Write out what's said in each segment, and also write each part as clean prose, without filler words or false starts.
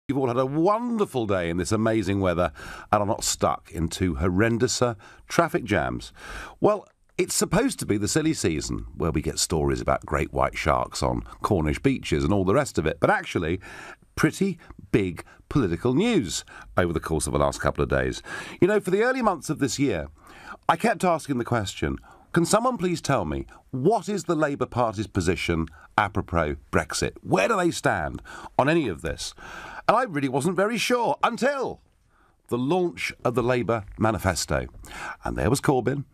You've all had a wonderful day in this amazing weather and are not stuck in two horrendous traffic jams. Well, it's supposed to be the silly season where we get stories about great white sharks on Cornish beaches and all the rest of it. But actually, pretty big political news over the course of the last couple of days. You know, for the early months of this year, I kept asking the question, can someone please tell me, what is the Labour Party's position apropos Brexit? Where do they stand on any of this? And I really wasn't very sure until the launch of the Labour manifesto. And there was Corbyn,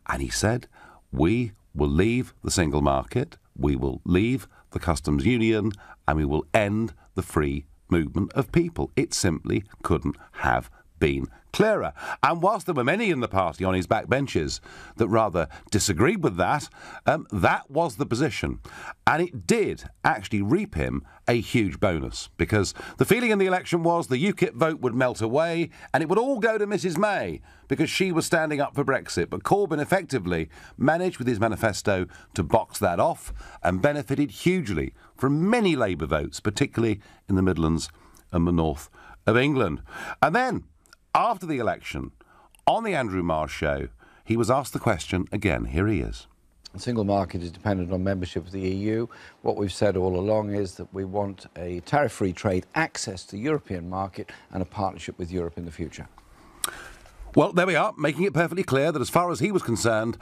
and he said, we will leave the single market, we will leave the customs union, and we will end the free movement of people. It simply couldn't have been clearer. And whilst there were many in the party on his backbenches that rather disagreed with that, that was the position. And it did actually reap him a huge bonus, because the feeling in the election was the UKIP vote would melt away and it would all go to Mrs May because she was standing up for Brexit. But Corbyn effectively managed with his manifesto to box that off and benefited hugely from many Labour votes, particularly in the Midlands and the north of England. And then, after the election, on the Andrew Marr show, he was asked the question again. Here he is. The single market is dependent on membership of the EU. What we've said all along is that we want a tariff-free trade, access to the European market and a partnership with Europe in the future. Well, there we are, making it perfectly clear that as far as he was concerned,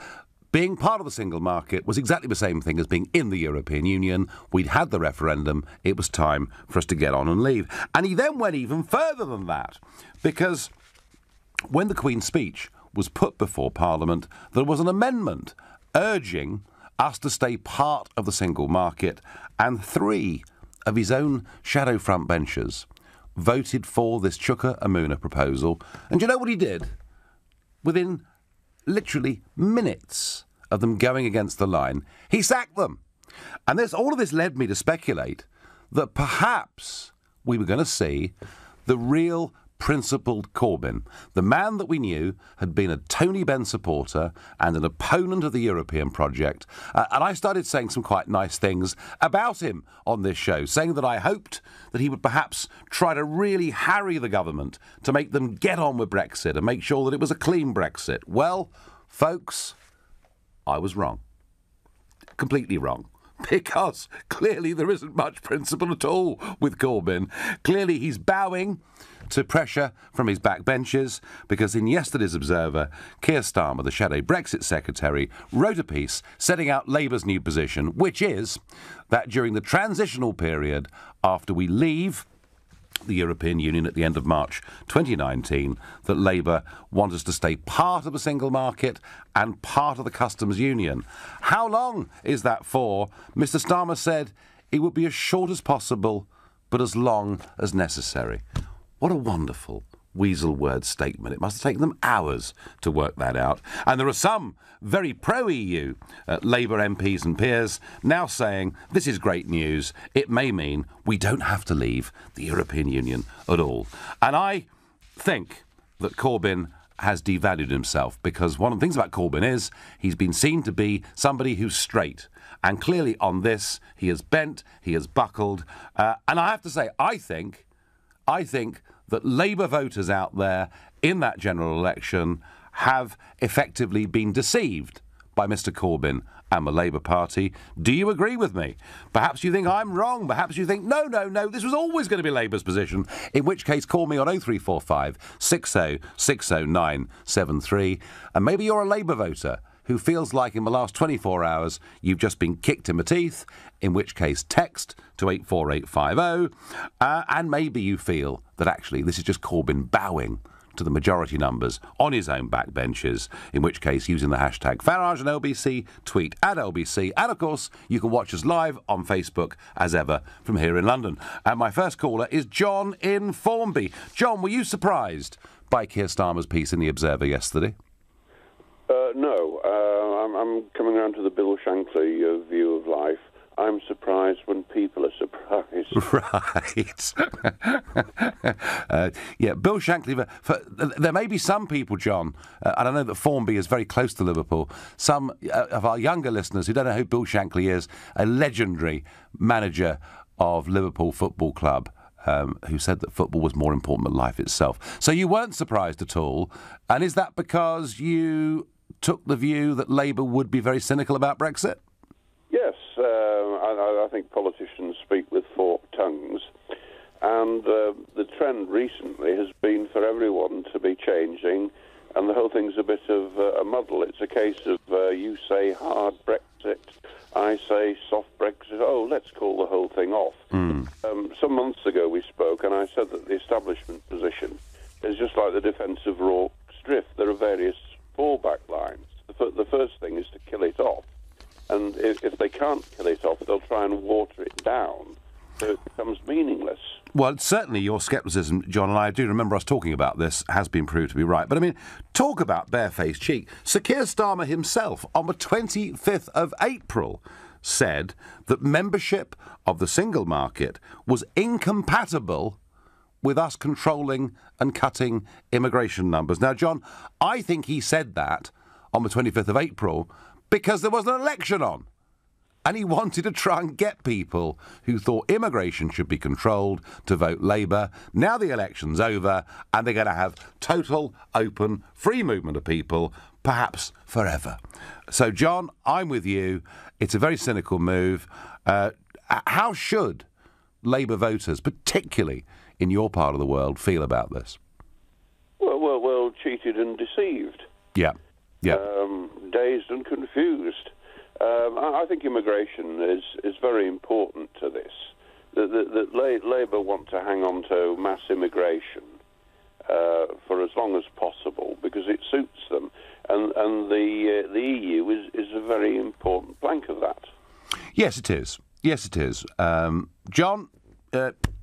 being part of the single market was exactly the same thing as being in the European Union. We'd had the referendum. It was time for us to get on and leave. And he then went even further than that, because when the Queen's speech was put before Parliament, there was an amendment urging us to stay part of the single market, and 3 of his own shadow front benchers voted for this Chuka Umunna proposal. And do you know what he did? Within literally minutes of them going against the line, he sacked them. And all of this led me to speculate that perhaps we were going to see the real principled Corbyn, the man that we knew had been a Tony Benn supporter and an opponent of the European project. And I started saying some quite nice things about him on this show, saying that I hoped that he would perhaps try to really harry the government to make them get on with Brexit and make sure that it was a clean Brexit. Well, folks, I was wrong. Completely wrong. Because clearly there isn't much principle at all with Corbyn. Clearly he's bowing to pressure from his backbenchers, because in yesterday's Observer, Keir Starmer, the shadow Brexit secretary, wrote a piece setting out Labour's new position, which is that during the transitional period after we leave the European Union at the end of March 2019, that Labour want us to stay part of the single market and part of the customs union. How long is that for? Mr Starmer said it would be as short as possible, but as long as necessary. What a wonderful weasel word statement. It must have taken them hours to work that out. And there are some very pro-EU Labour MPs and peers now saying this is great news. It may mean we don't have to leave the European Union at all. And I think that Corbyn has devalued himself, because one of the things about Corbyn is he's been seen to be somebody who's straight. And clearly on this, he has bent, he has buckled. And I have to say, I think that Labour voters out there in that general election have effectively been deceived by Mr Corbyn and the Labour Party. Do you agree with me? Perhaps you think I'm wrong. Perhaps you think, no, this was always going to be Labour's position. In which case, call me on 0345 60 60973. And maybe you're a Labour voter who feels like in the last 24 hours you've just been kicked in the teeth, in which case text to 84850, and maybe you feel that actually this is just Corbyn bowing to the majority numbers on his own backbenches, in which case using the hashtag Farage and LBC, tweet at LBC, and of course you can watch us live on Facebook as ever from here in London. And my first caller is John in Formby. John, were you surprised by Keir Starmer's piece in the Observer yesterday? No, I'm coming around to the Bill Shankly view of life. I'm surprised when people are surprised. Right. Yeah, Bill Shankly. There may be some people, John, and I know that Formby is very close to Liverpool, some of our younger listeners who don't know who Bill Shankly is, a legendary manager of Liverpool Football Club. who said that football was more important than life itself. So you weren't surprised at all. And is that because you took the view that Labour would be very cynical about Brexit? Yes, I think politicians speak with forked tongues. And the trend recently has been for everyone to be changing, and the whole thing's a bit of a muddle. It's a case of you say hard Brexit, I say soft Brexit. Oh, let's call the whole thing off. Some months ago we spoke, and I said that the establishment position is just like the defence of Rorke's Drift. There are various fallback lines. The first thing is to kill it off, and if they can't kill it off, they'll try and water it down so it becomes meaningless. Well, certainly your scepticism, John, and I do remember us talking about this, has been proved to be right. But, I mean, talk about barefaced cheek. Sir Keir Starmer himself, on the 25th of April, said that membership of the single market was incompatible with us controlling and cutting immigration numbers. Now, John, I think he said that on the 25th of April because there was an election on. And he wanted to try and get people who thought immigration should be controlled to vote Labour. Now the election's over and they're going to have total, open, free movement of people, perhaps forever. So, John, I'm with you. It's a very cynical move. How should Labour voters, particularly in your part of the world, feel about this? Well, cheated and deceived. Yeah. Dazed and confused. I think immigration is very important to this. That Labour want to hang on to mass immigration for as long as possible because it suits them, and the EU is a very important plank of that. Yes, it is. Yes, it is. John,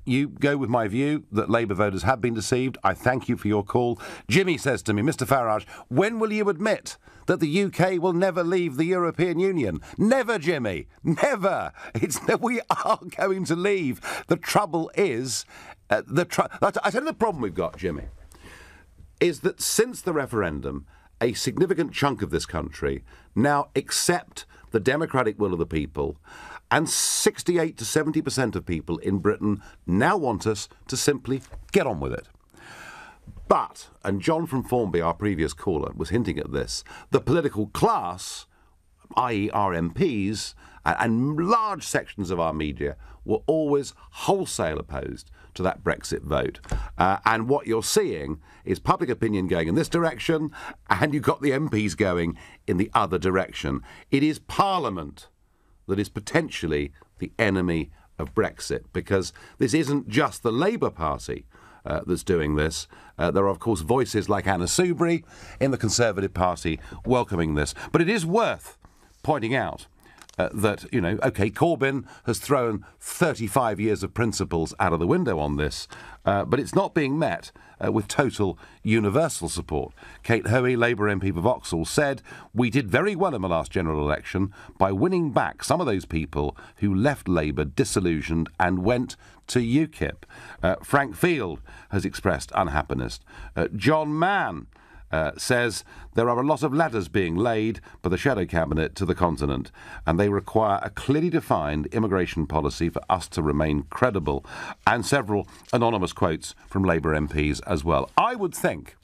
you go with my view that Labour voters have been deceived. I thank you for your call. Jimmy says to me, Mr. Farage, when will you admit that the UK will never leave the European Union? Never, Jimmy. Never. We are going to leave. The trouble is, I tell you the problem we've got, Jimmy, is that since the referendum, a significant chunk of this country now accept the democratic will of the people, and 68 to 70% of people in Britain now want us to simply get on with it. But, and John from Formby, our previous caller, was hinting at this, the political class, i.e. our MPs, and large sections of our media, were always wholesale opposed to that Brexit vote. And what you're seeing is public opinion going in this direction, and you've got the MPs going in the other direction. It is Parliament that is potentially the enemy of Brexit, because this isn't just the Labour Party that's doing this. There are, of course, voices like Anna Soubry in the Conservative Party welcoming this. But it is worth pointing out that, OK, Corbyn has thrown 35 years of principles out of the window on this, but it's not being met with total universal support. Kate Hoey, Labour MP for Vauxhall, said, "We did very well in the last general election by winning back some of those people who left Labour disillusioned and went to UKIP." Frank Field has expressed unhappiness. John Mann says there are a lot of ladders being laid by the shadow cabinet to the continent, and they require a clearly defined immigration policy for us to remain credible, and several anonymous quotes from Labour MPs as well. I would think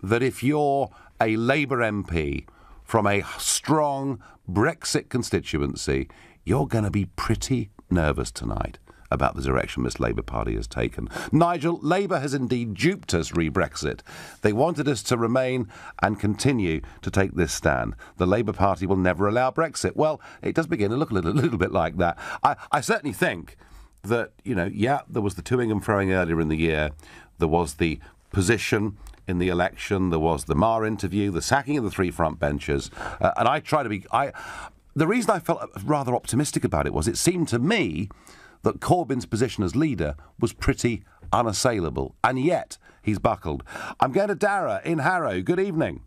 that if you're a Labour MP from a strong Brexit constituency, you're going to be pretty nervous tonight about the direction this Labour Party has taken. Nigel, Labour has indeed duped us re-Brexit. They wanted us to remain and continue to take this stand. The Labour Party will never allow Brexit. Well, it does begin to look a little bit like that. I certainly think that, there was the toing and froing earlier in the year. There was the position in the election. There was the Marr interview, the sacking of the three front benchers. And I try to be... The reason I felt rather optimistic about it was it seemed to me that Corbyn's position as leader was pretty unassailable, and yet he's buckled. I'm going to Dara in Harrow. Good evening.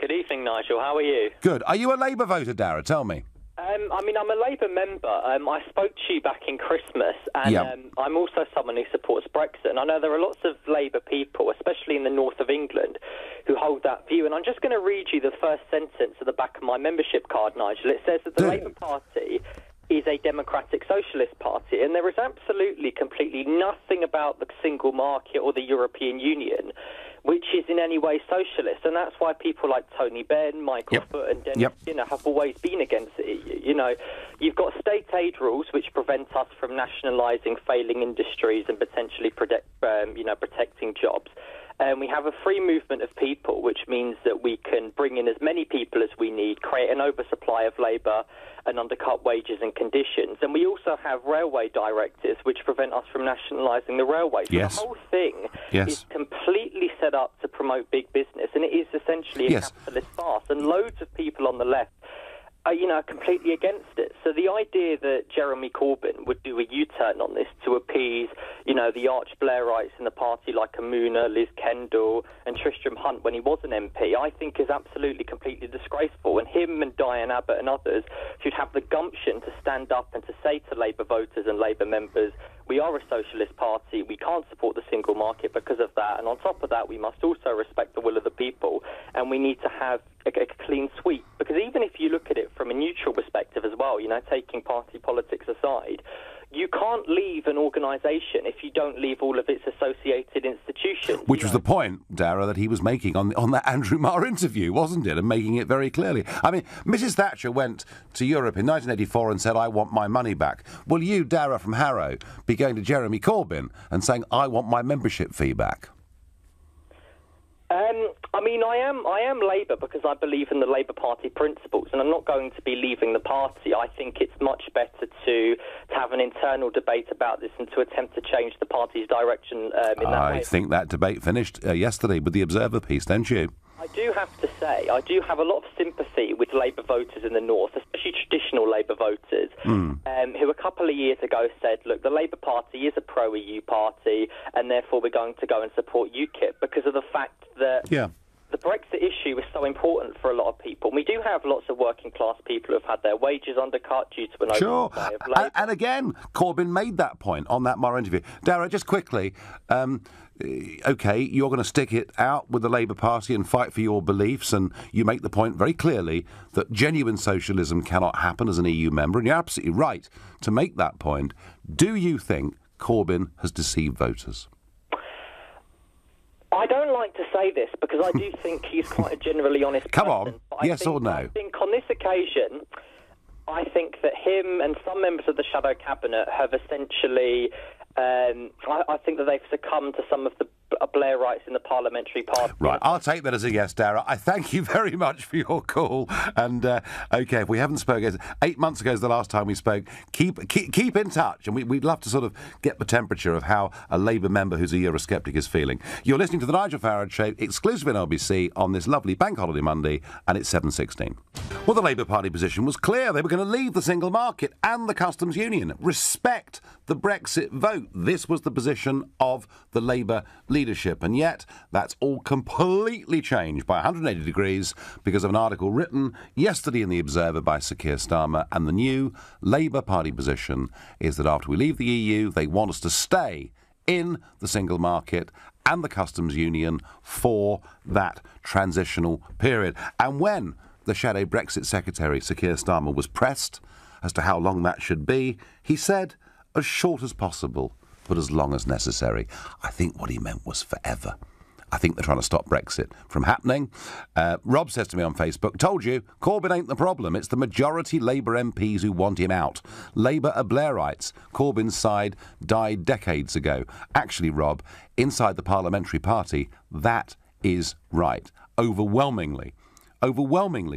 Good evening, Nigel. How are you? Good. Are you a Labour voter, Dara? Tell me. I'm a Labour member. I spoke to you back in Christmas, and I'm also someone who supports Brexit. And I know there are lots of Labour people, especially in the north of England, who hold that view. And I'm just going to read you the first sentence at the back of my membership card, Nigel. It says that the Labour Party is a democratic socialist party, and there is absolutely, completely nothing about the single market or the European Union which is in any way socialist, and that's why people like Tony Benn, Michael Foot and Dennis Skinner have always been against the EU. You know, you've got state aid rules which prevent us from nationalising failing industries and potentially protecting jobs. We have a free movement of people, which means that we can bring in as many people as we need, create an oversupply of labour and undercut wages and conditions. And we also have railway directives which prevent us from nationalising the railways. So the whole thing is completely set up to promote big business, and it is essentially a capitalist farce. And loads of people on the left are completely against it. So the idea that Jeremy Corbyn would do a U-turn on this to appease, the arch-Blairites in the party like Amuna, Liz Kendall and Tristram Hunt when he was an MP, I think is absolutely, completely disgraceful. And him and Diane Abbott and others should have the gumption to stand up and to say to Labour voters and Labour members, we are a socialist party, we can't support the single market because of that, and on top of that we must also respect the will of the people, and we need to have a clean sweep. Because even if you look at it from a neutral perspective as well, taking party politics aside, you can't leave an organisation if you don't leave all of its associated institutions. Which was the point, Dara, that he was making on that Andrew Marr interview, wasn't it? And making it very clearly. I mean, Mrs Thatcher went to Europe in 1984 and said, I want my money back. Will you, Dara from Harrow, be going to Jeremy Corbyn and saying, I want my membership fee back? I am Labour because I believe in the Labour Party principles, and I'm not going to be leaving the party. I think it's much better to have an internal debate about this and to attempt to change the party's direction in that way. I think that debate finished yesterday with the Observer piece, don't you? I do have to say, I do have a lot of sympathy with Labour voters in the north, especially traditional Labour voters, who a couple of years ago said, look, the Labour Party is a pro-EU party, and therefore we're going to go and support UKIP because of the fact that the Brexit issue is so important for a lot of people. We do have lots of working-class people who have had their wages undercut due to an oversupply of labour. And again, Corbyn made that point on that Marr interview. Dara, just quickly, OK, you're going to stick it out with the Labour Party and fight for your beliefs, and you make the point very clearly that genuine socialism cannot happen as an EU member, and you're absolutely right to make that point. Do you think Corbyn has deceived voters? I don't like to say this because I do think he's quite a generally honest person. Come on, yes or no? I think on this occasion, I think that him and some members of the shadow cabinet have essentially, I think that they've succumbed to some of the Blairites in the parliamentary party. Right, I'll take that as a yes, Dara. I thank you very much for your call. And, OK, if we haven't spoken, 8 months ago is the last time we spoke, keep in touch. And we'd love to sort of get the temperature of how a Labour member who's a Eurosceptic is feeling. You're listening to the Nigel Farage Show, exclusive in LBC, on this lovely Bank Holiday Monday, and it's 7:16. Well, the Labour Party position was clear. They were going to leave the single market and the customs union. Respect the Brexit vote. This was the position of the Labour leadership. And yet, that's all completely changed by 180 degrees because of an article written yesterday in The Observer by Sir Keir Starmer. And the new Labour Party position is that after we leave the EU, they want us to stay in the single market and the customs union for that transitional period. And when the shadow Brexit secretary, Sir Keir Starmer, was pressed as to how long that should be, he said, as short as possible, but as long as necessary. I think what he meant was forever. I think they're trying to stop Brexit from happening. Rob says to me on Facebook, told you, Corbyn ain't the problem. It's the majority Labour MPs who want him out. Labour are Blairites. Corbyn's side died decades ago. Actually, Rob, inside the parliamentary party, that is right. Overwhelmingly,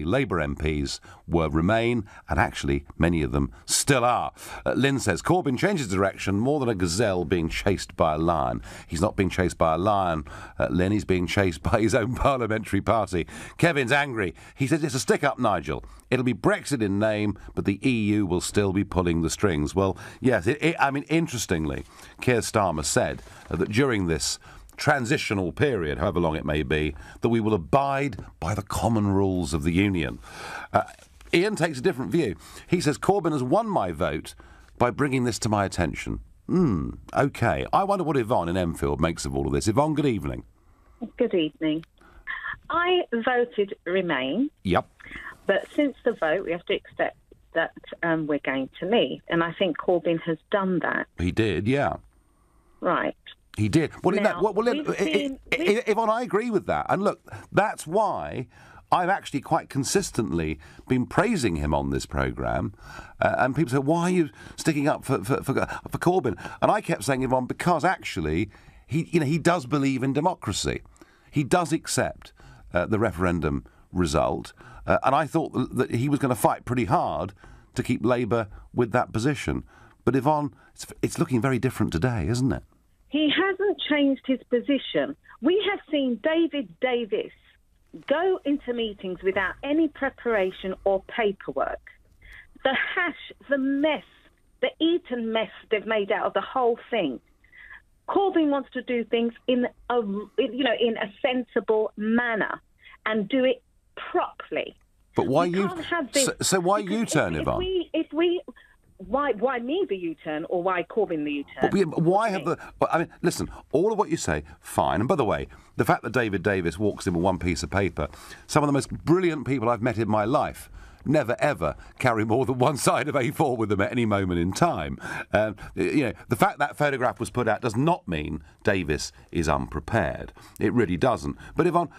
Labour MPs were Remain, and actually many of them still are. Lynn says, Corbyn changes direction more than a gazelle being chased by a lion. He's not being chased by a lion, Lynn, he's being chased by his own parliamentary party. Kevin's angry. He says, it's a stick-up, Nigel. It'll be Brexit in name, but the EU will still be pulling the strings. Well, yes, interestingly, Keir Starmer said that during this transitional period, however long it may be, that we will abide by the common rules of the Union. Ian takes a different view. He says, Corbyn has won my vote by bringing this to my attention. OK. I wonder what Yvonne in Enfield makes of all of this. Yvonne, good evening. Good evening. I voted Remain. Yep. But since the vote, we have to accept that we're going to leave. And I think Corbyn has done that. He did, yeah. Right. He did. Well, Now, Yvonne, I agree with that. And look, that's why I've actually quite consistently been praising him on this programme. And people say, why are you sticking up for Corbyn? And I kept saying, Yvonne, because actually he does believe in democracy. He does accept the referendum result. And I thought that he was going to fight pretty hard to keep Labour with that position. But Yvonne, it's looking very different today, isn't it? He hasn't changed his position. We have seen David Davis go into meetings without any preparation or paperwork. The hash, the mess, the Eton mess they've made out of the whole thing. Corbyn wants to do things in a sensible manner and do it properly. But why you? Can't have this, so why U-turn, Yvonne? Why me the U-turn or why Corbyn the U-turn? But why have the... I mean, listen, all of what you say, fine. And by the way, the fact that David Davis walks in with one piece of paper, some of the most brilliant people I've met in my life never, ever carry more than one side of A4 with them at any moment in time. The fact that photograph was put out does not mean Davis is unprepared. It really doesn't. But Yvonne,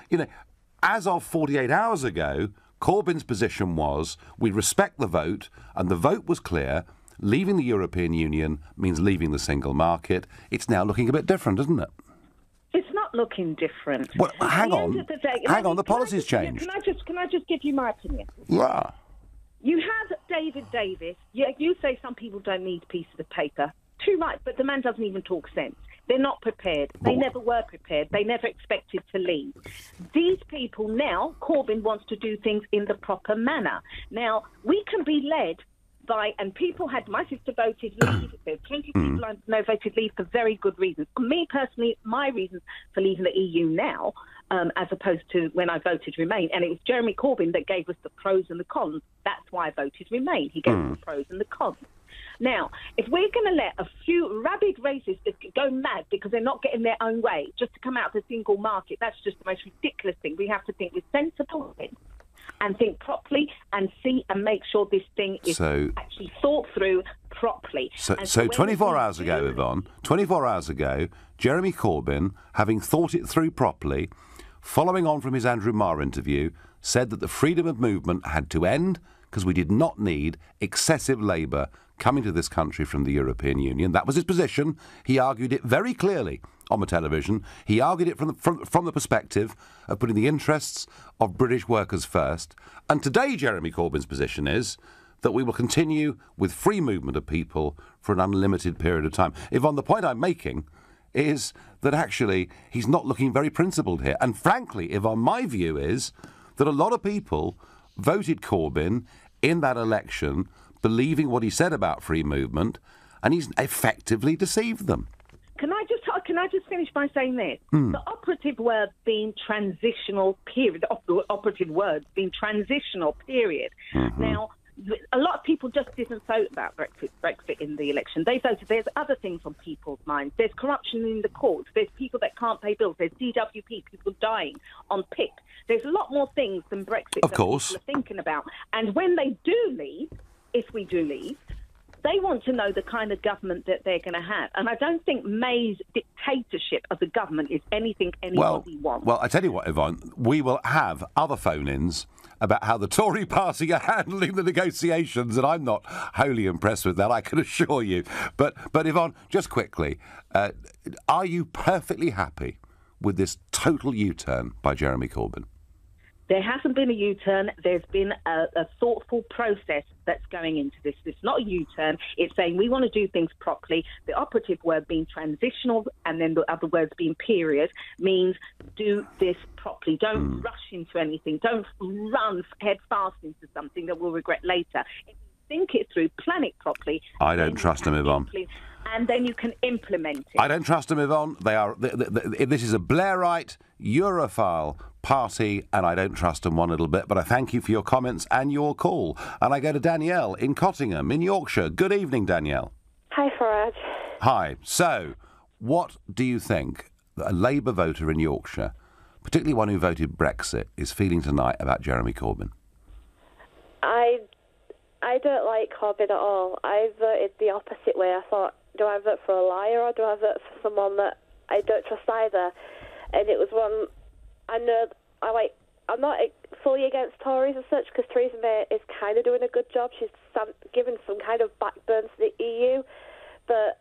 as of 48 hours ago, Corbyn's position was, we respect the vote, and the vote was clear. Leaving the European Union means leaving the single market. It's now looking a bit different, isn't it? It's not looking different. Well, hang on. The policy's changed. Can I just give you my opinion? Yeah. You have David Davis. You say some people don't need pieces of paper. Too right, but the man doesn't even talk sense. They're not prepared. They never were prepared. They never expected to leave. These people now, Corbyn wants to do things in the proper manner. Now, we can be led by, and people had, my sister voted leave. There's plenty of people I know voted leave for very good reasons. For me personally, my reasons for leaving the EU now, as opposed to when I voted Remain, and it was Jeremy Corbyn that gave us the pros and the cons. That's why I voted Remain. He gave us the pros and the cons. Now, if we're going to let a few rabid racists go mad because they're not getting their own way just to come out of the single market, that's just the most ridiculous thing. We have to think with sensible heads and think properly and see and make sure this thing is actually thought through properly. So 24 hours ago, Yvonne, 24 hours ago, Jeremy Corbyn, having thought it through properly, following on from his Andrew Marr interview, said that the freedom of movement had to end because we did not need excessive Labour coming to this country from the European Union. That was his position. He argued it very clearly on the television. He argued it from the perspective of putting the interests of British workers first. And today Jeremy Corbyn's position is that we will continue with free movement of people for an unlimited period of time. Yvonne, the point I'm making is that actually he's not looking very principled here. And frankly, Yvonne, my view is that a lot of people voted Corbyn in that election believing what he said about free movement, and he's effectively deceived them. Can I just finish by saying this? The operative word being transitional period. The operative word being transitional period. Now, a lot of people just didn't vote about Brexit in the election. They voted. There's other things on people's minds. There's corruption in the courts. There's people that can't pay bills. There's DWP, people dying on PIP. There's a lot more things than Brexit that people are thinking about. And when they do leave, if we do leave, they want to know the kind of government that they're going to have. And I don't think May's dictatorship of the government is anything anybody wants. Well, I tell you what, Yvonne, we will have other phone-ins about how the Tory party are handling the negotiations, and I'm not wholly impressed with that, I can assure you. But Yvonne, just quickly, are you perfectly happy with this total U-turn by Jeremy Corbyn? There hasn't been a U-turn. There's been a thoughtful process that's going into this. It's not a U-turn. It's saying we want to do things properly. The operative word being transitional and then the other words being period means do this properly. Don't rush into anything. Don't run head fast into something that we'll regret later. If you think it through, plan it properly. I don't trust him, Yvonne. And then you can implement it. I don't trust them, Yvonne. This is a Blairite, Europhile party, and I don't trust them one little bit. But I thank you for your comments and your call. And I go to Danielle in Cottingham, in Yorkshire. Good evening, Danielle. Hi, Farage. Hi. So, what do you think that a Labour voter in Yorkshire, particularly one who I don't like Corbyn at all. I voted the opposite way. I thought, do I vote for a liar or do I vote for someone that I don't trust either? And it was one, I know, I'm not fully against Tories as such, because Theresa May is kind of doing a good job. She's given some kind of backbone to the EU, but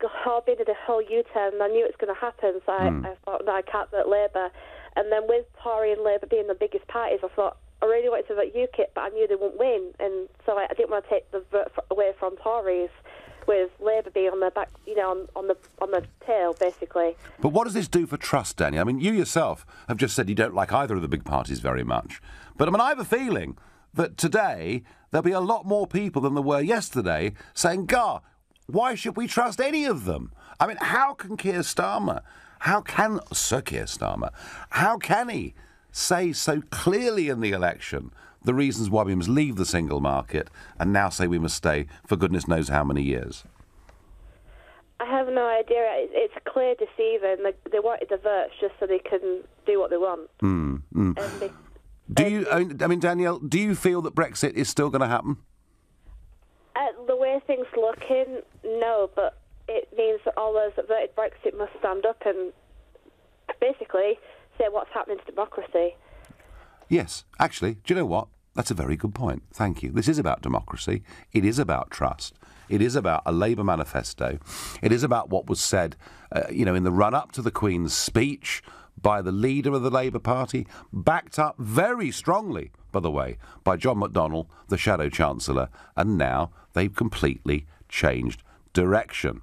Corbyn did a whole U-turn, and I knew it was going to happen, so I thought, no, I can't vote Labour. And then with Tory and Labour being the biggest parties, I thought, I really wanted to vote UKIP, but I knew they wouldn't win, and so I didn't want to take the vote away from Tories, with Labour being on the back, on the tail, basically. But what does this do for trust, Danny? I mean, you yourself have just said you don't like either of the big parties very much. But, I mean, I have a feeling that today there'll be a lot more people than there were yesterday saying, "Gar, why should we trust any of them?" I mean, how can Sir Keir Starmer, how can he say so clearly in the election the reasons why we must leave the single market and now say we must stay for goodness knows how many years? I have no idea. It's clear deceiving. They wanted the votes just so they can do what they want. Danielle, do you feel that Brexit is still going to happen? The way things looking, no, but it means that all those that voted Brexit must stand up and basically say what's happening to democracy. Yes, actually, do you know what? That's a very good point. Thank you. This is about democracy. It is about trust. It is about a Labour manifesto. It is about what was said, in the run-up to the Queen's speech by the leader of the Labour Party, backed up very strongly, by the way, by John McDonnell, the Shadow Chancellor, and now they've completely changed direction.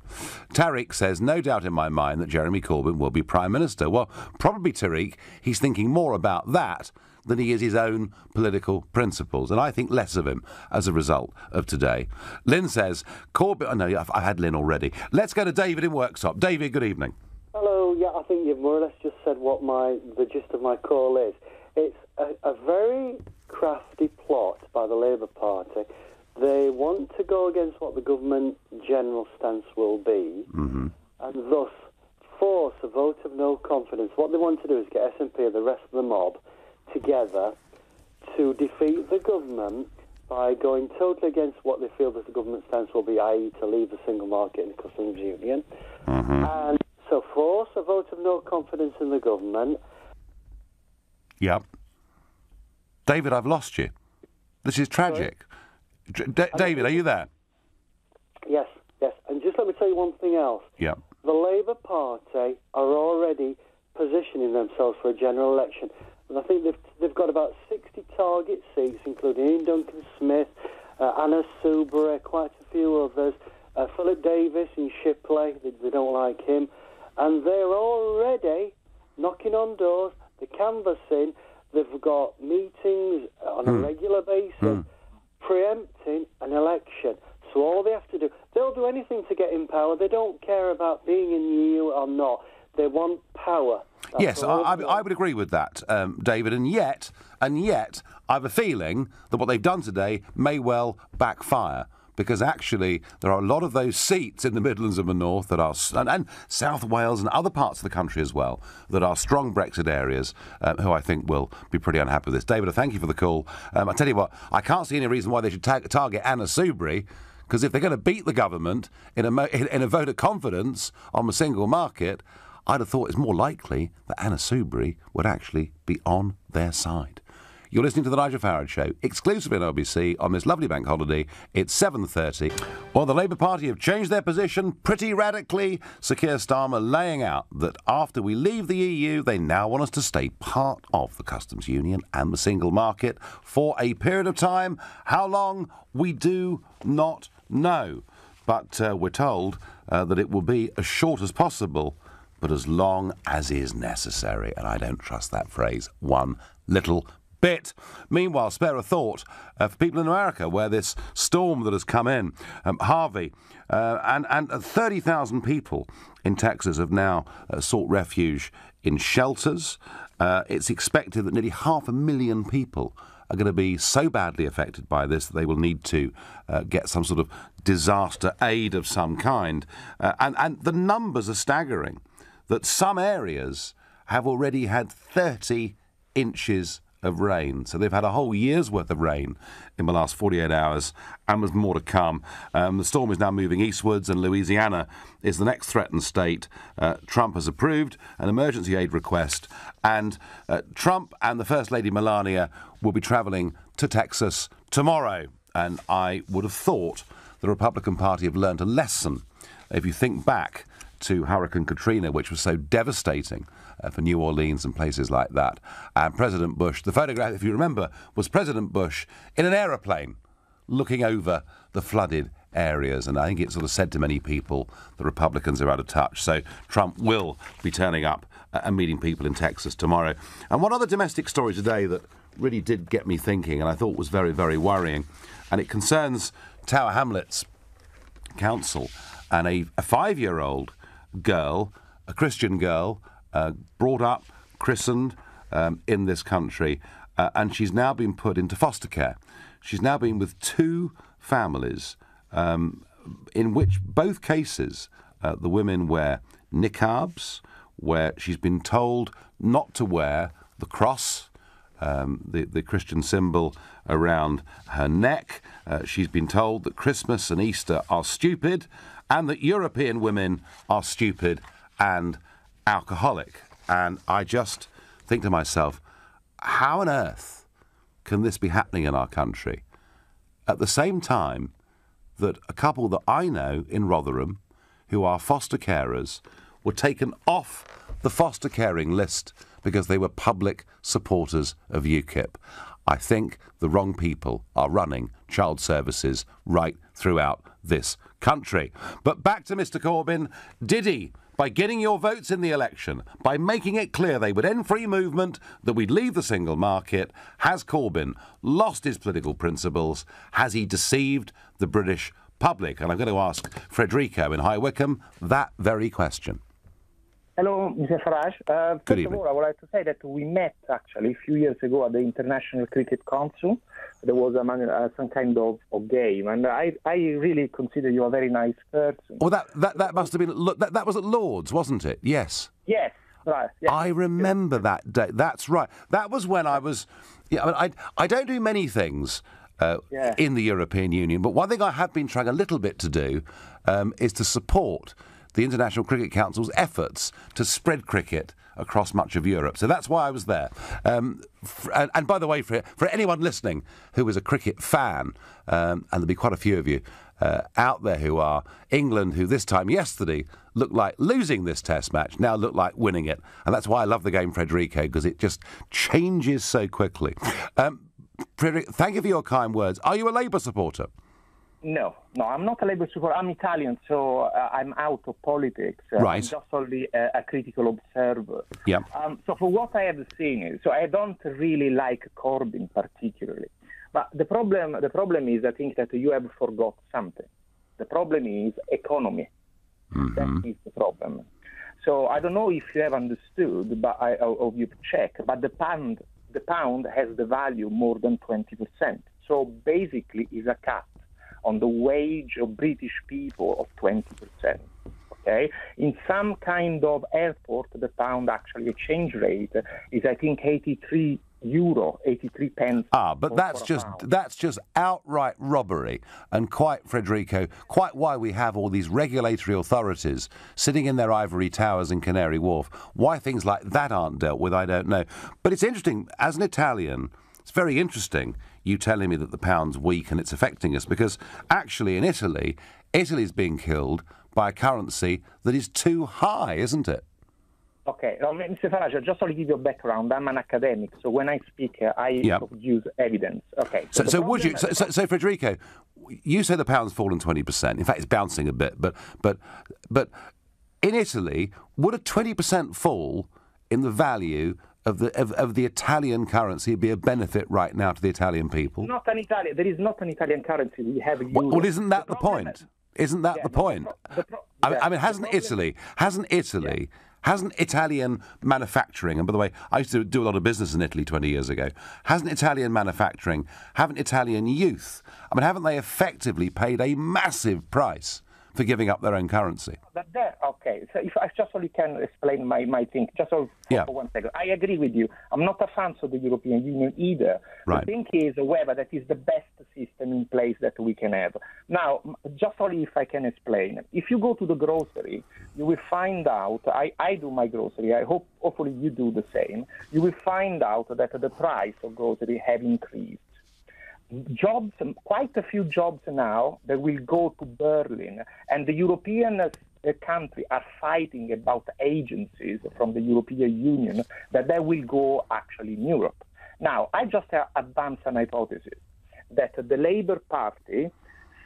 Tariq says, no doubt in my mind that Jeremy Corbyn will be Prime Minister. Well, probably, Tariq, he's thinking more about that than he is his own political principles, and I think less of him as a result of today. Lynn says, Corbyn... Oh, no, I've had Lynn already. Let's go to David in Worksop. David, good evening. Hello, yeah, I think you've more or less just said what the gist of my call is. It's a very crafty plot by the Labour Party. They want to go against what the government general stance will be, and thus force a vote of no confidence. What they want to do is get SNP and the rest of the mob together to defeat the government by going totally against what they feel that the government stance will be, i.e. to leave the single market and the customs union. And so force a vote of no confidence in the government. Yep. David, I've lost you. This is tragic. David, are you there? Yes. And just let me tell you one thing else. Yeah. The Labour Party are already positioning themselves for a general election. And I think they've got about 60 target seats, including Ian Duncan-Smith, Anna Soubry, quite a few others, Philip Davis in Shipley, they don't like him. And they're already knocking on doors, they're canvassing, they've got meetings on a regular basis, preempting an election. So all they have to do, they'll do anything to get in power. They don't care about being in the EU or not. They want power. Yes, I would agree with that, David. And yet, I have a feeling that what they've done today may well backfire, because actually there are a lot of those seats in the Midlands and the North that are, and South Wales and other parts of the country as well, that are strong Brexit areas, who I think will be pretty unhappy with this. David, I thank you for the call. I tell you what, I can't see any reason why they should target Anna Soubry, because if they're going to beat the government in a vote of confidence on the single market, I'd have thought it's more likely that Anna Soubry would actually be on their side. You're listening to The Nigel Farage Show, exclusively on LBC on this lovely bank holiday. It's 7:30. Well, the Labour Party have changed their position pretty radically. Sir Keir Starmer laying out that after we leave the EU, they now want us to stay part of the customs union and the single market for a period of time. How long? We do not know. But we're told that it will be as short as possible, but as long as is necessary. And I don't trust that phrase one little bit. Meanwhile, spare a thought for people in America, where this storm that has come in, Harvey, and 30,000 people in Texas have now sought refuge in shelters. It's expected that nearly 500,000 people are going to be so badly affected by this that they will need to get some sort of disaster aid of some kind. And the numbers are staggering, that some areas have already had 30 inches of rain. So they've had a whole year's worth of rain in the last 48 hours, and there's more to come. The storm is now moving eastwards, and Louisiana is the next threatened state. Trump has approved an emergency aid request, and Trump and the First Lady Melania will be travelling to Texas tomorrow. And I would have thought the Republican Party have learned a lesson. If you think back to Hurricane Katrina, which was so devastating for New Orleans and places like that, and President Bush, the photograph, if you remember, was President Bush in an aeroplane looking over the flooded areas. And I think it sort of said to many people, the Republicans are out of touch. So Trump will be turning up and meeting people in Texas tomorrow. And one other domestic story today that really did get me thinking, and I thought was very, very worrying, and it concerns Tower Hamlets Council and a 5-year-old girl, a Christian girl, brought up, christened in this country, and she's now been put into foster care. She's now been with 2 families, in which both cases the women wear niqabs, where she's been told not to wear the cross, the Christian symbol around her neck. She's been told that Christmas and Easter are stupid, and that European women are stupid and alcoholic. And I just think to myself, how on earth can this be happening in our country at the same time that a couple that I know in Rotherham, who are foster carers, were taken off the foster caring list because they were public supporters of UKIP? I think the wrong people are running child services right throughout this country. But back to Mr Corbyn. Did he, by getting your votes in the election, by making it clear they would end free movement, that we'd leave the single market, has Corbyn lost his political principles? Has he deceived the British public? And I'm going to ask Frederico in High Wycombe that very question. Hello, Mr. Farage. First of all, I would like to say that we met actually a few years ago at the International Cricket Council. There was some kind of game, and I really consider you a very nice person. Well, that must have been that was at Lord's, wasn't it? Yes. Yes. Right. Yes. I remember that day. That's right. That was when I was. Yeah, I don't do many things in the European Union, but one thing I have been trying a little bit to do is to support the International Cricket Council's efforts to spread cricket across much of Europe. So that's why I was there. And by the way, for anyone listening who is a cricket fan, and there'll be quite a few of you out there who are, England, who this time yesterday looked like losing this test match, now look like winning it. And that's why I love the game, Frederico, because it just changes so quickly. Frederico, thank you for your kind words. Are you a Labour supporter? No, I'm not a Labour supporter. I'm Italian, so I'm out of politics. Right. I'm just only a critical observer. Yeah. So for what I have seen, so I don't really like Corbyn particularly. But the problem is, I think that you have forgot something. The problem is economy. Mm-hmm. That is the problem. So I don't know if you have understood, but or you've checked, but the pound has the value more than 20%. So basically, is a cut on the wage of British people of 20%. Okay? In some kind of airport, the pound actually exchange rate is, I think, 83 pence. But that's just outright robbery, and quite, Frederico, quite why we have all these regulatory authorities sitting in their ivory towers in Canary Wharf. Why things like that aren't dealt with, I don't know. But it's interesting, as an Italian, it's very interesting you telling me that the pound's weak and it's affecting us, because actually in Italy's being killed by a currency that is too high, isn't it? Okay, Mr. Farage, just to give you a background, I'm an academic, so when I speak, I use evidence. Okay. So Frederico, you say the pound's fallen 20%. In fact, it's bouncing a bit, but in Italy, would a 20% fall in the value of the Italian currency be a benefit right now to the Italian people? Not an Italian. There is not an Italian currency. We have euro. Well, isn't that the point? Isn't that the point? I mean, hasn't Italian manufacturing, and by the way, I used to do a lot of business in Italy 20 years ago, haven't Italian youth, I mean, haven't they effectively paid a massive price for giving up their own currency. But there, okay. So if I just only can explain my thing, just for 1 second. I agree with you. I'm not a fan of the European Union either. Right. The thing is, whether that is the best system in place that we can have. Now, just only if I can explain. If you go to the grocery, you will find out, I do my grocery, hopefully you do the same, you will find out that the price of grocery have increased. Jobs, quite a few jobs now that will go to Berlin, and the European country are fighting about agencies from the European Union that they will go actually in Europe. Now, I just advance an hypothesis that the Labour Party,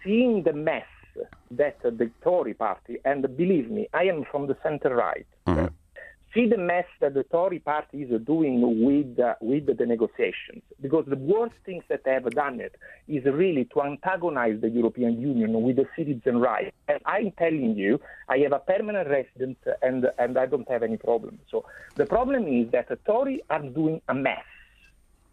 seeing the mess that the Tory party, and believe me, I am from the centre-right, see the mess that the Tory party is doing with the negotiations. Because the worst things that they have done is really to antagonize the European Union with the citizen rights. And I'm telling you, I have a permanent residence and I don't have any problem. So the problem is that the Tory are doing a mess.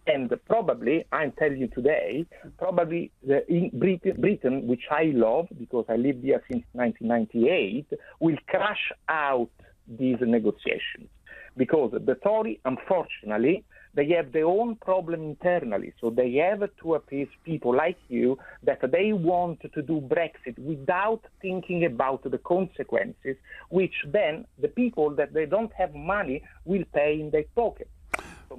And probably, I'm telling you today, probably in Britain, which I love because I lived here since 1998, will crash out these negotiations. Because the Tory, unfortunately, they have their own problem internally. So they have to appease people like you that they want to do Brexit without thinking about the consequences, which then the people that they don't have money will pay in their pocket. So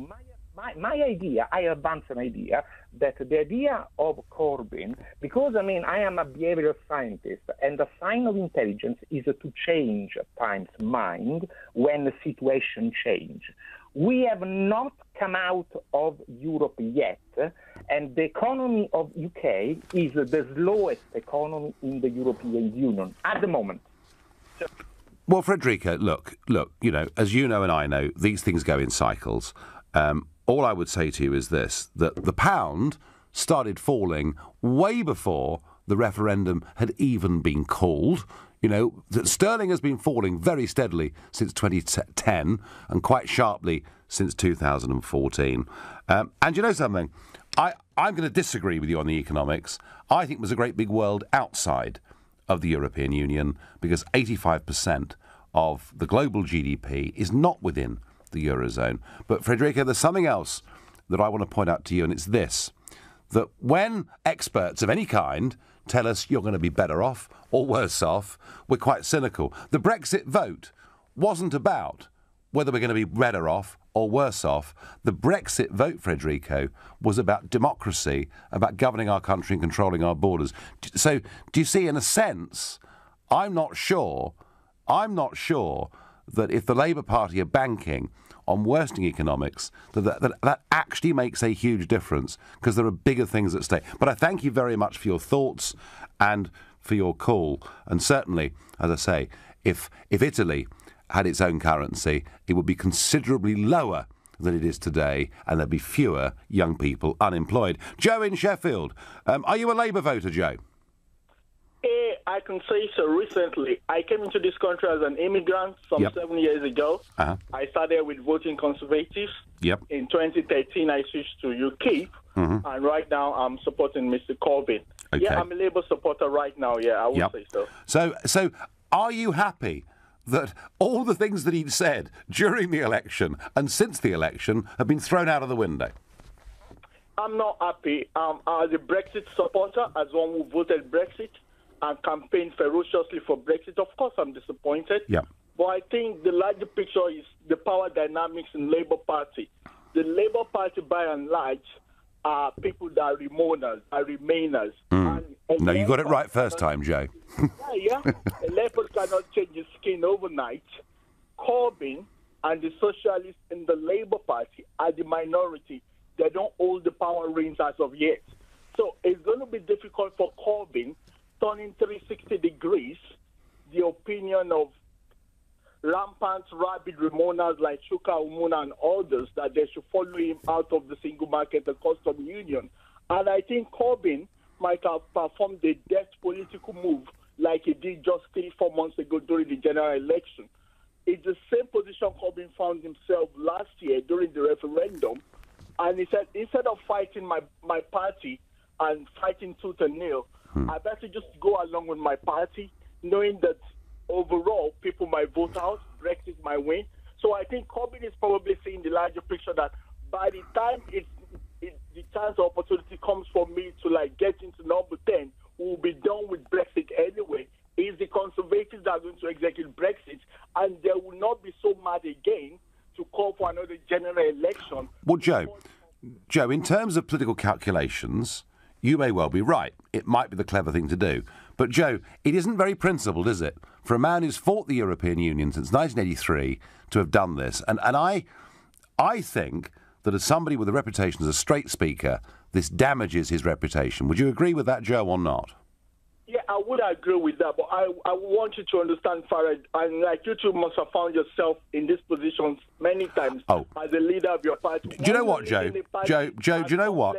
my idea, I advance an idea, that the idea of Corbyn, because, I mean, I am a behavioral scientist, and the sign of intelligence is to change at times mind when the situation change. We have not come out of Europe yet, and the economy of UK is the slowest economy in the European Union at the moment. Well, Frederica, look, you know, as you know and I know, these things go in cycles. All I would say to you is this, that the pound started falling way before the referendum had even been called. You know, that sterling has been falling very steadily since 2010 and quite sharply since 2014. And you know something? I'm going to disagree with you on the economics. I think there's a great big world outside of the European Union because 85% of the global GDP is not within the Eurozone. But, Frederica, there's something else that I want to point out to you, and it's this, that when experts of any kind tell us you're going to be better off or worse off, we're quite cynical. The Brexit vote wasn't about whether we're going to be better off or worse off. The Brexit vote, Frederico, was about democracy, about governing our country and controlling our borders. So, do you see, in a sense, I'm not sure that if the Labour Party are banking on worsening economics, that actually makes a huge difference because there are bigger things at stake. But I thank you very much for your thoughts and for your call. And certainly, as I say, if Italy had its own currency, it would be considerably lower than it is today, and there'd be fewer young people unemployed. Joe in Sheffield, are you a Labour voter, Joe? I can say so. Recently, I came into this country as an immigrant some 7 years ago. I started with voting Conservatives. In 2013, I switched to UKIP, and right now I'm supporting Mr. Corbyn. Okay. Yeah, I'm a Labour supporter right now. Yeah, I would say so. So, are you happy that all the things that he'd said during the election and since the election have been thrown out of the window? I'm not happy. As a Brexit supporter, as one who voted Brexit and campaigned ferociously for Brexit, of course I'm disappointed. But I think the larger picture is the power dynamics in Labour Party. The Labour Party, by and large, are people that are remainers. No, you got it right first time, Joe. A leopard cannot change his skin overnight. Corbyn and the socialists in the Labour Party are the minority. They don't hold the power reins as of yet. So it's going to be difficult for Corbyn turning 360 degrees the opinion of rampant, rabid Remoaners like Chuka Umunna and others that they should follow him out of the single market and custom union. And I think Corbyn might have performed a deft political move like he did just 3-4 months ago during the general election. It's the same position Corbyn found himself last year during the referendum. And he said, instead of fighting my party and fighting tooth and nail, I better just go along with my party, knowing that overall people might vote out, Brexit might win. So I think Corbyn is probably seeing the larger picture that by the time the chance or opportunity comes for me to like get into number 10, we'll be done with Brexit anyway. It's the Conservatives that are going to execute Brexit, and they will not be so mad again to call for another general election. Well, Joe, in terms of political calculations, you may well be right. It might be the clever thing to do. But, Joe, it isn't very principled, is it, for a man who's fought the European Union since 1983 to have done this? And I think that as somebody with a reputation as a straight speaker, this damages his reputation. Would you agree with that, Joe, or not? Yeah, I would agree with that, but I want you to understand, Farage, and like you two must have found yourself in this position many times as a leader of your party. Do you know what, Joe? Joe, do you know what?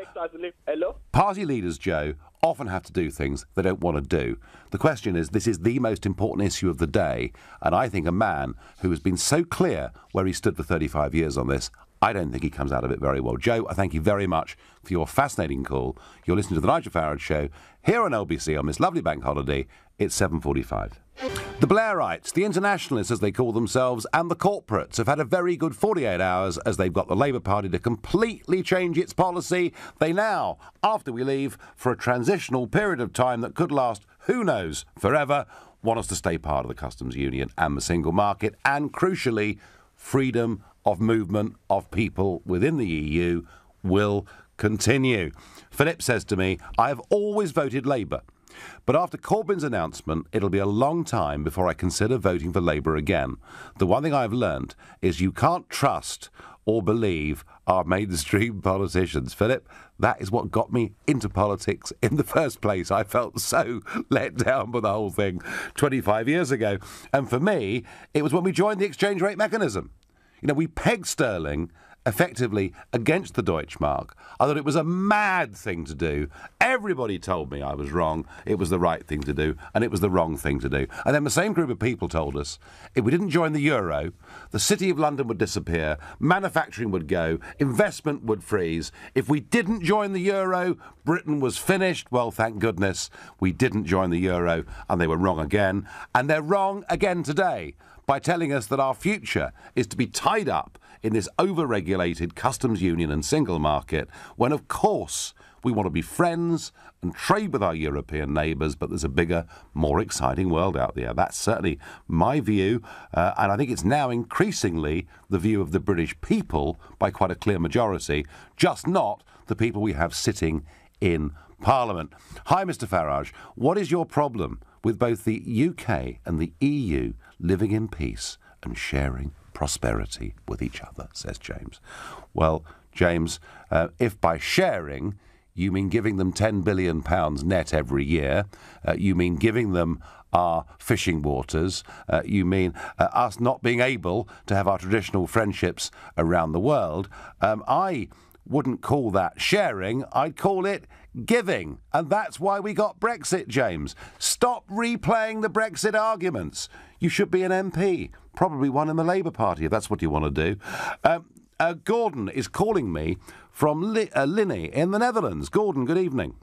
Hello? Party leaders, Joe, often have to do things they don't want to do. The question is, this is the most important issue of the day, and I think a man who has been so clear where he stood for 35 years on this, I don't think he comes out of it very well. Joe, I thank you very much for your fascinating call. You're listening to the Nigel Farage Show here on LBC on this lovely bank holiday. It's 7:45. The Blairites, the internationalists as they call themselves, and the corporates have had a very good 48 hours as they've got the Labour Party to completely change its policy. They now, after we leave for a transitional period of time that could last, who knows, forever, want us to stay part of the customs union and the single market, and crucially, freedom of movement of people within the EU will continue. Philip says to me, I have always voted Labour, but after Corbyn's announcement, it'll be a long time before I consider voting for Labour again. The one thing I've learned is you can't trust or believe our mainstream politicians. Philip, that is what got me into politics in the first place. I felt so let down by the whole thing 25 years ago. And for me, it was when we joined the exchange rate mechanism. You know, we pegged sterling effectively against the Deutschmark. I thought it was a mad thing to do. Everybody told me I was wrong. It was the right thing to do, and it was the wrong thing to do. And then the same group of people told us if we didn't join the euro, the City of London would disappear, manufacturing would go, investment would freeze. If we didn't join the euro, Britain was finished. Well, thank goodness we didn't join the euro, and they were wrong again. And they're wrong again today by telling us that our future is to be tied up in this over-regulated customs union and single market, when, of course, we want to be friends and trade with our European neighbours, but there's a bigger, more exciting world out there. That's certainly my view, and I think it's now increasingly the view of the British people by quite a clear majority, just not the people we have sitting in Parliament. Hi, Mr Farage. What is your problem with both the UK and the EU living in peace and sharing prosperity with each other, says James. Well, James, if by sharing you mean giving them £10 billion net every year, you mean giving them our fishing waters, you mean us not being able to have our traditional friendships around the world, I wouldn't call that sharing, I'd call it giving. And that's why we got Brexit, James. Stop replaying the Brexit arguments. You should be an MP, probably one in the Labour Party, if that's what you want to do. Gordon is calling me from Linny in the Netherlands. Gordon, good evening.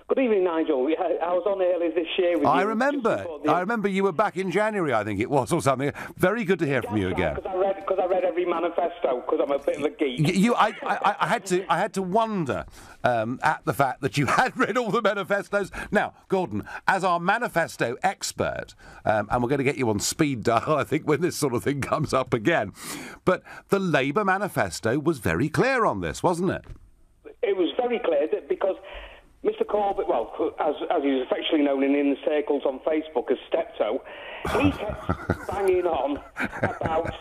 Good evening, Nigel. I was on earlier this year with you. I remember you were back in January, I think it was, or something. Very good to hear from you again. Because I read every manifesto, because I'm a bit of a geek. I had to wonder at the fact that you had read all the manifestos. Now, Gordon, as our manifesto expert, and we're going to get you on speed dial, I think, when this sort of thing comes up again, but the Labour manifesto was very clear on this, wasn't it? It was very clear because Mr Corbyn, well, as he's affectionately known in the circles on Facebook as Steptoe, he kept banging on about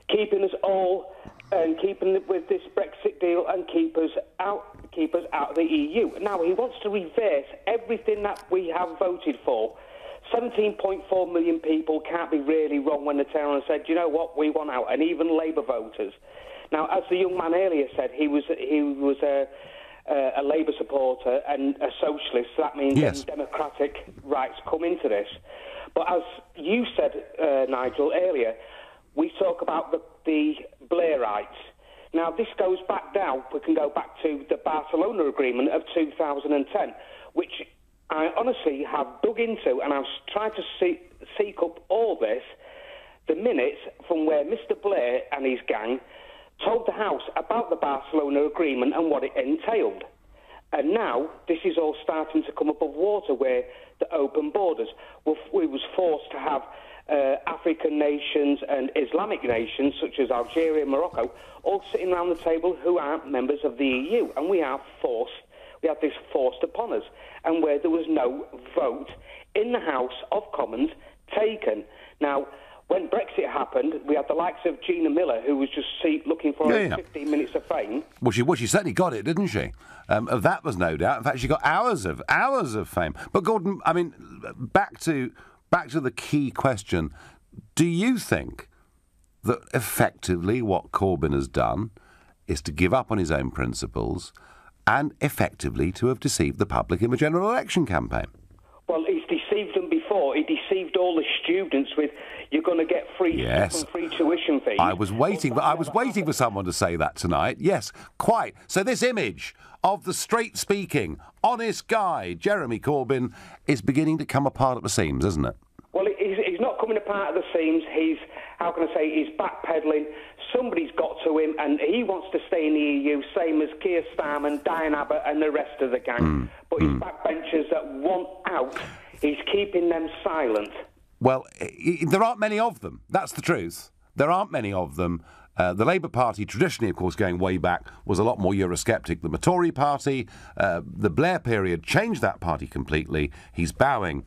keeping us all and keeping with this Brexit deal and keep us out of the EU. Now he wants to reverse everything that we have voted for. 17.4 million people can't be really wrong when they turn around and said, you know what, we want out, and even Labour voters. Now, as the young man earlier said, he was a Labour supporter and a socialist, so that means yes, democratic rights come into this. But as you said, Nigel, earlier, we talk about the Blairites. Now, this goes back now, we can go back to the Barcelona Agreement of 2010, which I honestly have dug into, and I've tried to seek up all this, the minutes from where Mr. Blair and his gang told the House about the Barcelona Agreement and what it entailed. And now this is all starting to come above water, where the open borders, we was forced to have African nations and Islamic nations such as Algeria and Morocco all sitting around the table who aren't members of the EU, and we have this forced upon us, and where there was no vote in the House of Commons taken. Now, when Brexit happened, we had the likes of Gina Miller, who was just looking for 15 minutes of fame. Well, she certainly got it, didn't she? Of that was no doubt. In fact, she got hours of fame. But Gordon, I mean, back to the key question: do you think that effectively what Corbyn has done is to give up on his own principles and effectively to have deceived the public in the general election campaign? Well, he's deceived them before. He deceived all the students with, you're going to get free stuff and free tuition fees. I was waiting for someone to say that tonight. Yes, quite. So this image of the straight-speaking, honest guy, Jeremy Corbyn, is beginning to come apart at the seams, isn't it? Well, he's not coming apart at the seams. He's backpedaling. Somebody's got to him, and he wants to stay in the EU, same as Keir Starmer, Diane Abbott and the rest of the gang. But his backbenchers that want out, he's keeping them silent. Well, there aren't many of them. That's the truth. There aren't many of them. The Labour Party, traditionally, of course, going way back, was a lot more Eurosceptic than the Tory Party. The Blair period changed that party completely. He's bowing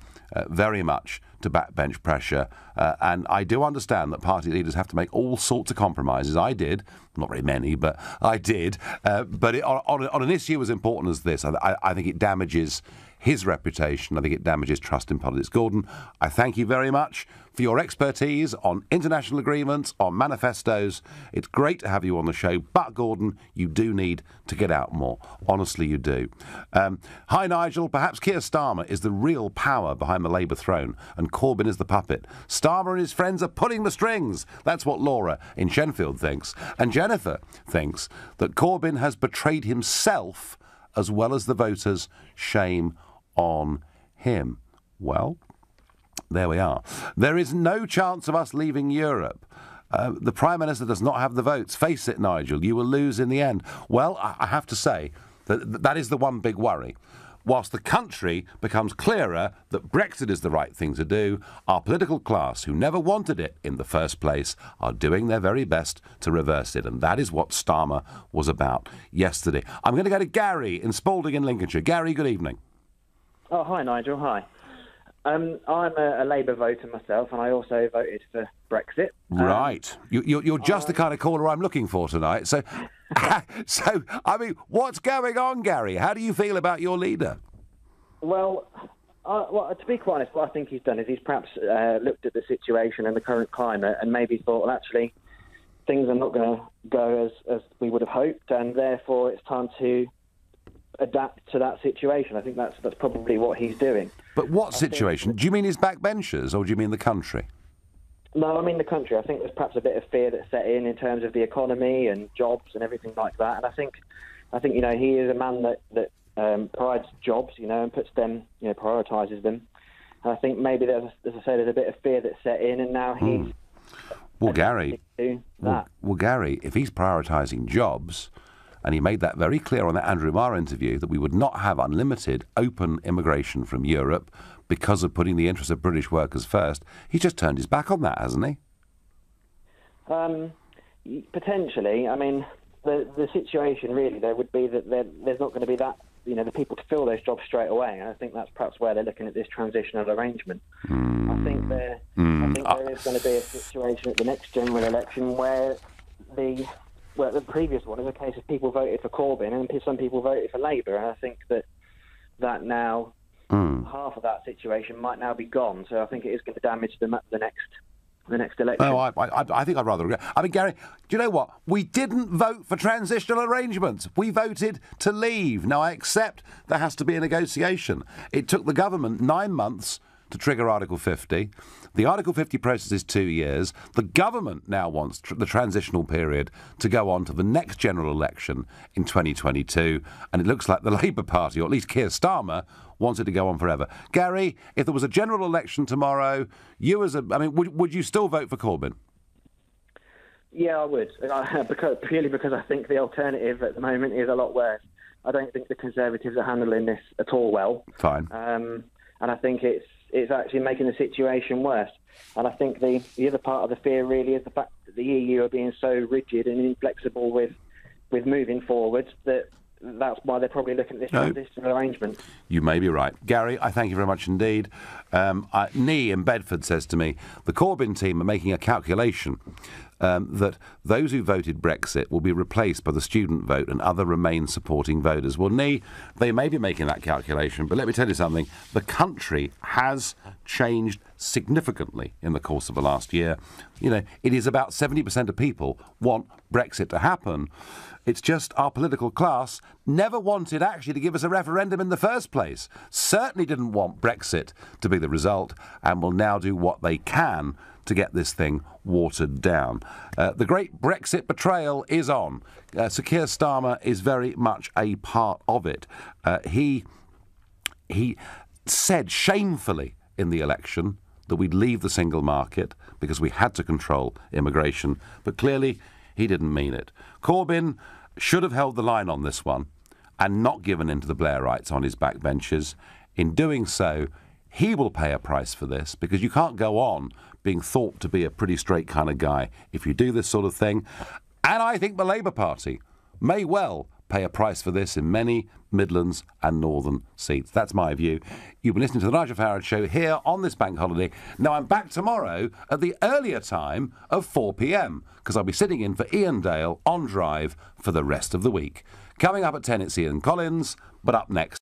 very much to backbench pressure. And I do understand that party leaders have to make all sorts of compromises. I did. Not very many, but I did. But on an issue as important as this, I think it damages his reputation. I think it damages trust in politics. Gordon, I thank you very much for your expertise on international agreements, on manifestos. It's great to have you on the show. But, Gordon, you do need to get out more. Honestly, you do. Hi, Nigel. Perhaps Keir Starmer is the real power behind the Labour throne, and Corbyn is the puppet. Starmer and his friends are pulling the strings. That's what Laura in Shenfield thinks. And Jennifer thinks that Corbyn has betrayed himself as well as the voters. Shame on him. Well, there we are. There is no chance of us leaving Europe. The Prime Minister does not have the votes. Face it, Nigel, you will lose in the end. Well, I have to say that is the one big worry. Whilst the country becomes clearer that Brexit is the right thing to do, our political class, who never wanted it in the first place, are doing their very best to reverse it. And that is what Starmer was about yesterday. I'm going to go to Gary in Spalding in Lincolnshire. Gary, good evening. Oh, hi, Nigel. Hi. I'm a Labour voter myself, and I also voted for Brexit. Right. You're just the kind of caller I'm looking for tonight. So, I mean, what's going on, Gary? How do you feel about your leader? Well, to be quite honest, what I think he's done is he's perhaps looked at the situation and the current climate and maybe thought, well, actually, things are not going to go as we would have hoped, and therefore it's time to adapt to that situation. I think that's probably what he's doing. But what situation? Do you mean his backbenchers, or do you mean the country? No, I mean the country. I think there's perhaps a bit of fear that's set in terms of the economy and jobs and everything like that. And I think he is a man that prides jobs, and puts them, prioritises them. And I think maybe there's a bit of fear that's set in, and now he's well, Gary. Well, Gary, if he's prioritising jobs, and he made that very clear on that Andrew Marr interview, that we would not have unlimited open immigration from Europe because of putting the interests of British workers first. He's just turned his back on that, hasn't he? Potentially. I mean, the situation really there would be that there's not going to be that, the people to fill those jobs straight away. And I think that's perhaps where they're looking at this transitional arrangement. I think there is going to be a situation at the next general election where the previous one is a case of people voted for Corbyn and some people voted for Labour, and I think that now half of that situation might now be gone. So I think it is going to damage them at the next election. No, I think I'd rather agree. I mean, Gary, do you know what? We didn't vote for transitional arrangements. We voted to leave. Now, I accept there has to be a negotiation. It took the government 9 months to trigger Article 50. The Article 50 process is 2 years. The government now wants the transitional period to go on to the next general election in 2022. And it looks like the Labour Party, or at least Keir Starmer, wants it to go on forever. Gary, if there was a general election tomorrow, would you still vote for Corbyn? Yeah, I would, purely because I think the alternative at the moment is a lot worse. I don't think the Conservatives are handling this at all well. Fine. And I think it's actually making the situation worse. And I think the other part of the fear really is the fact that the EU are being so rigid and inflexible with moving forward that's why they're probably looking at this transitional arrangement. You may be right. Gary, I thank you very much indeed. Nee in Bedford says to me, the Corbyn team are making a calculation that those who voted Brexit will be replaced by the student vote and other Remain supporting voters. Well, Nee, they may be making that calculation, but let me tell you something. The country has changed significantly in the course of the last year. It is about 70% of people want Brexit to happen. It's just our political class never wanted actually to give us a referendum in the first place. Certainly didn't want Brexit to be the result, and will now do what they can to get this thing watered down. The great Brexit betrayal is on. Sir Keir Starmer is very much a part of it. He said shamefully in the election that we'd leave the single market because we had to control immigration, but clearly he didn't mean it. Corbyn should have held the line on this one and not given in to the Blairites on his backbenchers. In doing so, he will pay a price for this, because you can't go on being thought to be a pretty straight kind of guy if you do this sort of thing. And I think the Labour Party may well pay a price for this in many Midlands and Northern seats. That's my view. You've been listening to the Nigel Farage Show here on this bank holiday. Now, I'm back tomorrow at the earlier time of 4 p.m, because I'll be sitting in for Ian Dale on Drive for the rest of the week. Coming up at 10, it's Ian Collins, but up next...